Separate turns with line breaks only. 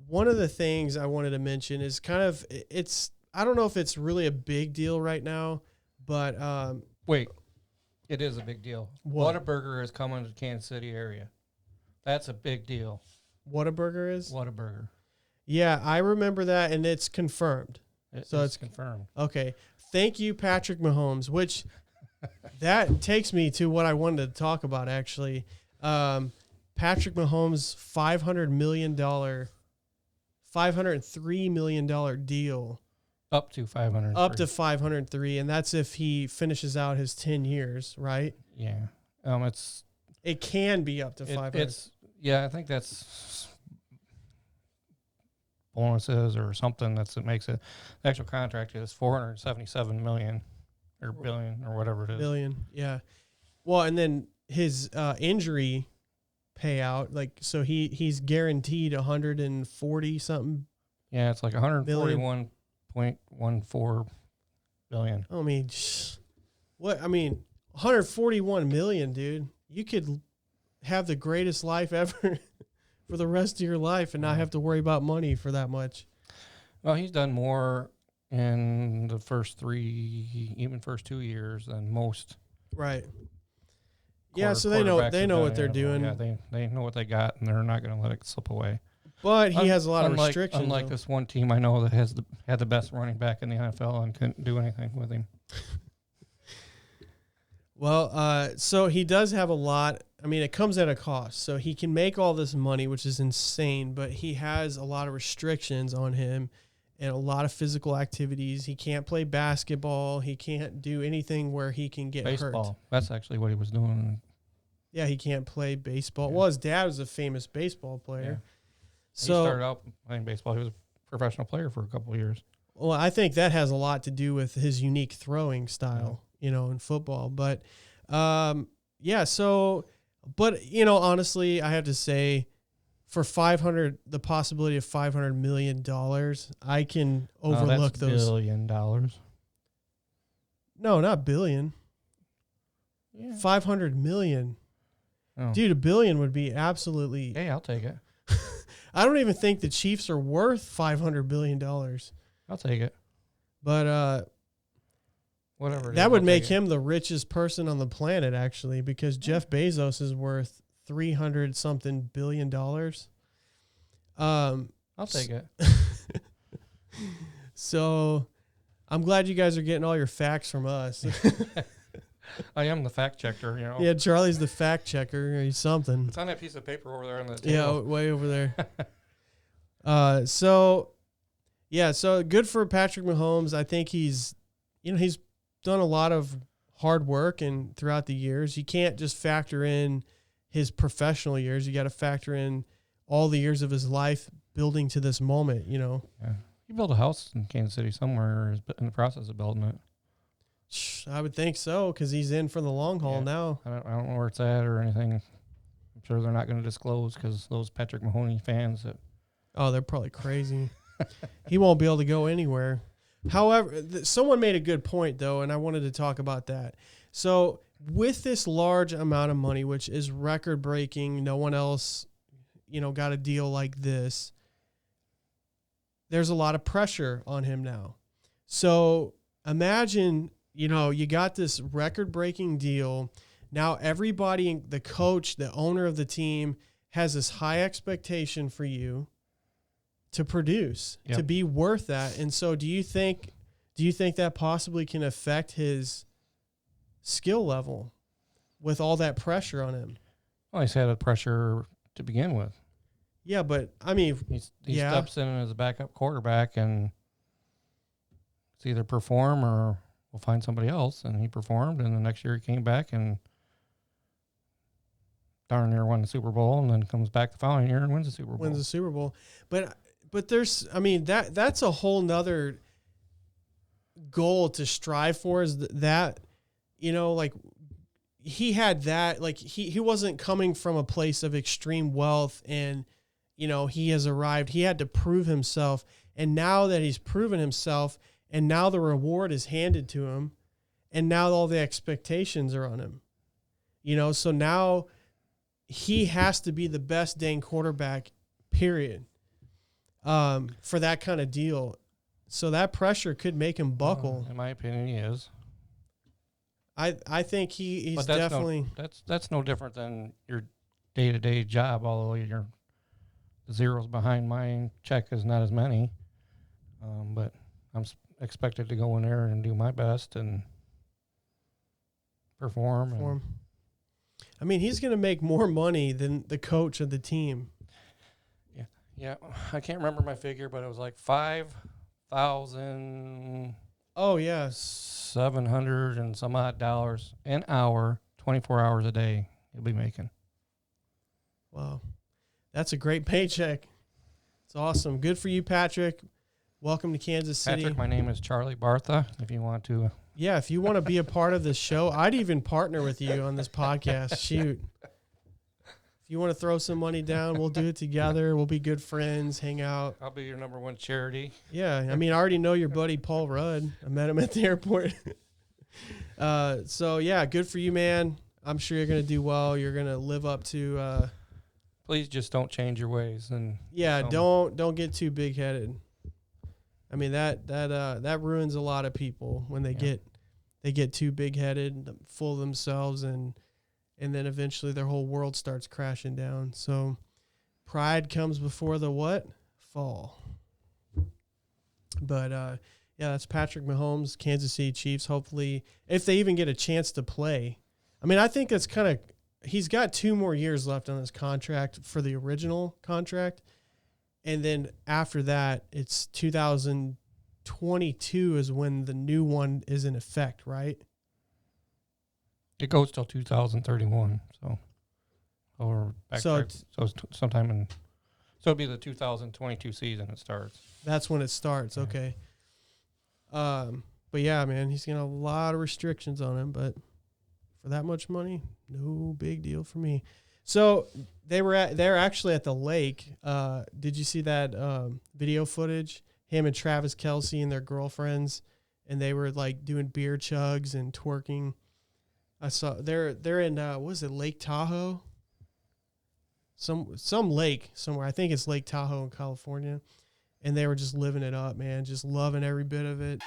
one of the things I wanted to mention is I don't know if it's really a big deal right now, but
Wait, it is a big deal.
What?
Whataburger is coming to the Kansas City area. That's a big deal.
Whataburger is?
Whataburger.
Yeah, I remember that, and it's confirmed.
So it's confirmed.
Okay. Thank you, Patrick Mahomes, which that takes me to what I wanted to talk about, actually. Patrick Mahomes' $503 million deal.
Up to 500.
Up to 503, and that's if he finishes out his 10 years, right?
Yeah.
It can be up to 500.
I think that's bonuses or something that makes it. The actual contract is $477 million or billion or whatever it is.
Billion, yeah. Well, and then his injury payout, so he's guaranteed 140 something.
Yeah, it's like 141.14 billion.
I mean, what? I mean, 141 million, dude. You could have the greatest life ever for the rest of your life and not have to worry about money for that much.
Well, he's done more in the first 2 years than most.
Right. Yeah, so they know what they're doing.
Yeah, they know what they got, and they're not going to let it slip away.
But he has a lot of restrictions.
Unlike this one team I know that had the best running back in the NFL and couldn't do anything with him.
Well, so he does have a lot. I mean, it comes at a cost. So he can make all this money, which is insane, but he has a lot of restrictions on him and a lot of physical activities. He can't play basketball. He can't do anything where he can get hurt.
Baseball. That's actually what he was doing.
Yeah, he can't play baseball. Yeah. Well, his dad was a famous baseball player.
Yeah.
So,
he started out playing baseball. He was a professional player for a couple of years.
Well, I think that has a lot to do with his unique throwing style, in football. But, honestly, I have to say, for the possibility of $500 million, I can overlook those.
$1 billion.
No, not billion.
Yeah.
500 million.
Oh.
Dude, $1 billion would be absolutely.
Hey, I'll take it.
I don't even think the Chiefs are worth $500 billion.
I'll take it.
But
whatever.
That would make him the richest person on the planet, actually, because Jeff Bezos is worth $300-something billion.
I'll take it.
So I'm glad you guys are getting all your facts from us.
I am the fact checker,
Yeah, Charlie's the fact checker. He's something.
It's on that piece of paper over there on the table.
Yeah, way over there. So good for Patrick Mahomes. I think he's done a lot of hard work and throughout the years. You can't just factor in his professional years. You got to factor in all the years of his life building to this moment,
Yeah. He built a house in Kansas City somewhere, or is in the process of building it.
I would think so, because he's in for the long haul now.
I don't know where it's at or anything. I'm sure they're not going to disclose because those Patrick Mahomes fans.
They're probably crazy. He won't be able to go anywhere. However, someone made a good point, though, and I wanted to talk about that. So with this large amount of money, which is record-breaking, no one else, got a deal like this, there's a lot of pressure on him now. So imagine, you got this record-breaking deal. Now everybody, the coach, the owner of the team, has this high expectation for you to produce, to be worth that. And so do you think that possibly can affect his skill level with all that pressure on him?
Well, he's had a pressure to begin with.
Yeah, but I mean,
he steps in as a backup quarterback, and it's either perform or we'll find somebody else. And he performed, and the next year he came back and darn near won the Super Bowl, and then comes back the following year and wins the Super Bowl.
But there's, I mean, that's a whole nother goal to strive for, is that, like he had that, like he wasn't coming from a place of extreme wealth and, he has arrived, he had to prove himself. And now that he's proven himself and now the reward is handed to him and now all the expectations are on him, so now he has to be the best dang quarterback, period. for that kind of deal. So that pressure could make him buckle.
In my opinion, he is.
I think he's
But that's
definitely
that's no different than your day-to-day job, although your zeros behind my check is not as many. But I'm expected to go in there and do my best and perform.
I mean, he's going to make more money than the coach of the team.
Yeah. I can't remember my figure, but it was like 5,000.
Oh yeah,
$700 and some odd dollars an hour, 24 hours a day. He'll be making.
Wow, that's a great paycheck. It's awesome. Good for you, Patrick. Welcome to Kansas City.
Patrick, my name is Charlie Bartha. If you want to.
Yeah, if you want to be a part of this show, I'd even partner with you on this podcast. Shoot. If you want to throw some money down, we'll do it together. We'll be good friends, hang out.
I'll be your number one charity.
Yeah, I mean, I already know your buddy Paul Rudd. I met him at the airport. So, yeah, good for you, man. I'm sure you're going to do well. You're going to live up to
Please just don't change your ways. And
yeah, don't get too big-headed. I mean, that ruins a lot of people when they get too big-headed, full of themselves, and then eventually their whole world starts crashing down. So pride comes before the what? Fall. But, yeah, that's Patrick Mahomes, Kansas City Chiefs. Hopefully, if they even get a chance to play. I mean, I think that's kind of – he's got 2 more years left on his contract for the original contract. And then after that, it's 2022 is when the new one is in effect, right?
It goes till 2031, so sometime in, so it'll be the 2022 season it starts.
That's when it starts. Yeah. Okay. But yeah, man, he's got a lot of restrictions on him, but for that much money, no big deal for me. So they're actually at the lake. Did you see that video footage? Him and Travis Kelce and their girlfriends, and they were like doing beer chugs and twerking. I saw they're in what was it, Lake Tahoe? Some lake somewhere. I think it's Lake Tahoe in California. And they were just living it up, man, just loving every bit of it.